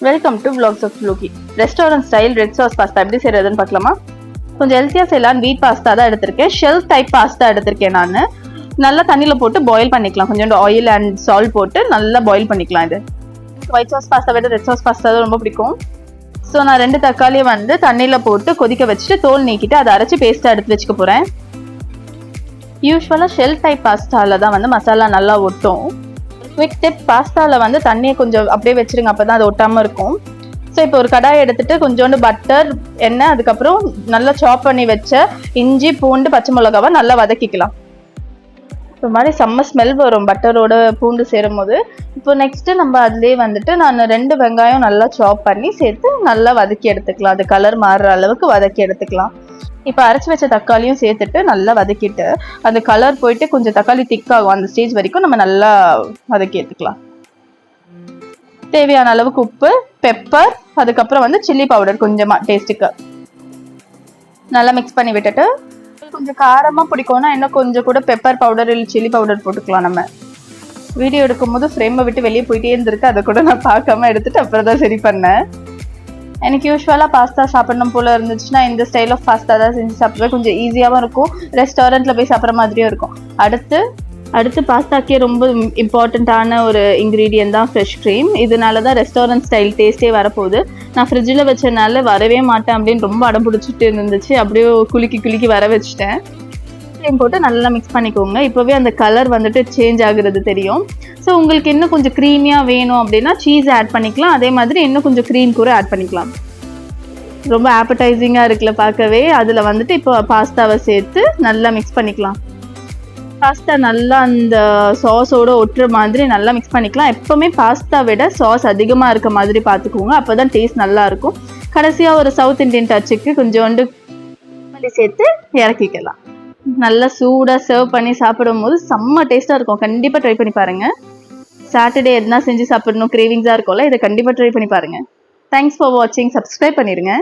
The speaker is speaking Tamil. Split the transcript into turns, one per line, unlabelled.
Welcome to vlogs of Loki. Restaurant style red sauce pasta எப்படி செய்யறதுன்னு பார்க்கலாமா? கொஞ்சம் ஹெல்த்தியா செய்யலாம். வீட் பாஸ்தா தான் எடுத்திருக்கேன். ஷெல் டைப் பாஸ்தா எடுத்திருக்கேன். நான் நல்லா தண்ணியில போட்டு பாயில் பண்ணிக்கலாம். கொஞ்சம் ஆயில் அண்ட் சால்ட் போட்டு நல்லா பாயில் பண்ணிக்கலாம். இது ஒயிட் சாஸ் பாஸ்தா விட ரெட் சாஸ் பாஸ்தா தான் ரொம்ப பிடிக்கும். ஸோ நான் 2 தக்காளியை தண்ணியில போட்டு கொதிக்க வச்சுட்டு தோல் நீக்கிட்டு அதை அரைச்சி பேஸ்டா எடுத்து வச்சுக்க போறேன். யூஸ்வலா ஷெல் டைப் பாஸ்தால தான் மசாலா நல்லா ஒட்டும். குவிக் டிப், பாஸ்தாவில் தண்ணியை கொஞ்சம் அப்படியே வச்சிருங்க, அப்போ தான் அது ஒட்டாமல் இருக்கும். ஸோ இப்போ ஒரு கடாய் எடுத்துட்டு கொஞ்சோண்டு பட்டர், எண்ணெய், அதுக்கப்புறம் நல்லா சாப் பண்ணி வச்ச இஞ்சி, பூண்டு, பச்சை மிளகாவை நல்லா வதக்கிக்கலாம். இந்த மாதிரி செம்ம ஸ்மெல் வரும் பட்டரோட பூண்டு சேரும் போது. இப்போ நெக்ஸ்ட்டு நம்ம அதுலேயே நான் 2 வெங்காயம் நல்லா சாப் பண்ணி சேர்த்து நல்லா வதக்கி எடுத்துக்கலாம். அது கலர் மாறுற அளவுக்கு வதக்கி எடுத்துக்கலாம். இப்போ அரைச்சி வச்ச தக்காளியும் சேர்த்துட்டு நல்லா வதக்கிட்டு அந்த கலர் போயிட்டு கொஞ்சம் தக்காளி திக்காகும். அந்த ஸ்டேஜ் வரைக்கும் நம்ம நல்லா வதக்கி எடுத்துக்கலாம். தேவையான அளவுக்கு உப்பு, பெப்பர், அதுக்கப்புறம் சில்லி பவுடர் கொஞ்சமாக டேஸ்ட்டுக்கு நல்லா மிக்ஸ் பண்ணி விட்டுட்டு, கொஞ்சம் காரமாக பிடிக்கும்னா இன்னும் கொஞ்சம் கூட பெப்பர் பவுடர் இல்லை சில்லி பவுடர் போட்டுக்கலாம். நம்ம வீடியோ எடுக்கும் போது ஃப்ரேமை விட்டு வெளியே போயிட்டே இருந்திருக்கு. அதை கூட நான் பார்க்காம எடுத்துட்டு அப்புறம் தான் சரி பண்ணேன். எனக்கு யூஸ்வலாக பாஸ்தா சாப்பிடணும் போல இருந்துச்சுன்னா இந்த ஸ்டைல் ஆஃப் பாஸ்தா தான் செஞ்சு சாப்பிடுவேன். கொஞ்சம் ஈஸியாகவும் இருக்கும், ரெஸ்டாரண்ட்டில் போய் சாப்பிட்ற மாதிரியும் இருக்கும். அடுத்து பாஸ்தாக்கே ரொம்ப இம்பார்ட்டண்ட்டான ஒரு இன்க்ரீடியன்ட் தான் ஃப்ரெஷ் க்ரீம். இதனால தான் ரெஸ்டாரண்ட் ஸ்டைல் டேஸ்ட்டே வரப்போகுது. நான் ஃப்ரிட்ஜில் வச்சனால வரவே மாட்டேன் அப்படின்னு ரொம்ப அடம் பிடிச்சிட்டு இருந்துச்சு. அப்படியே குலுக்கி வர வச்சுட்டேன். க்ரீம் போட்டு நல்லா மிக்ஸ் பண்ணிக்கோங்க. இப்போவே அந்த கலர் சேஞ்ச் ஆகுறது தெரியும். ஸோ உங்களுக்கு இன்னும் கொஞ்சம் க்ரீமியாக வேணும் அப்படின்னா சீஸ் ஆட் பண்ணிக்கலாம். அதே மாதிரி இன்னும் கொஞ்சம் க்ரீம் கூட ஆட் பண்ணிக்கலாம். ரொம்ப ஆப்படைசிங்காக இருக்குல்ல பார்க்கவே. அதில் இப்போ பாஸ்தாவை சேர்த்து நல்லா மிக்ஸ் பண்ணிக்கலாம். பாஸ்தா நல்லா அந்த சாஸோடு ஒட்டுற மாதிரி நல்லா மிக்ஸ் பண்ணிக்கலாம். எப்போவுமே பாஸ்தா விட சாஸ் அதிகமாக இருக்க மாதிரி பார்த்துக்கோங்க. அப்போ தான் டேஸ்ட் நல்லாயிருக்கும். கடைசியாக ஒரு சவுத் இண்டியன் டச்சுக்கு கொஞ்சோண்டு சேர்த்து இறக்கிக்கலாம். நல்லா சூடாக சர்வ் பண்ணி சாப்பிடும் போது செம்ம டேஸ்ட்டாக இருக்கும். கண்டிப்பாக ட்ரை பண்ணி பாருங்கள். சாட்டர்டே எதுனா செஞ்சு சாப்பிடணும் கிரேவிங்ஸாக இருக்கும்ல, இதை கண்டிப்பாக ட்ரை பண்ணி பாருங்கள். தேங்க்ஸ் ஃபார் வாட்சிங். சப்ஸ்கிரைப் பண்ணிடுங்க.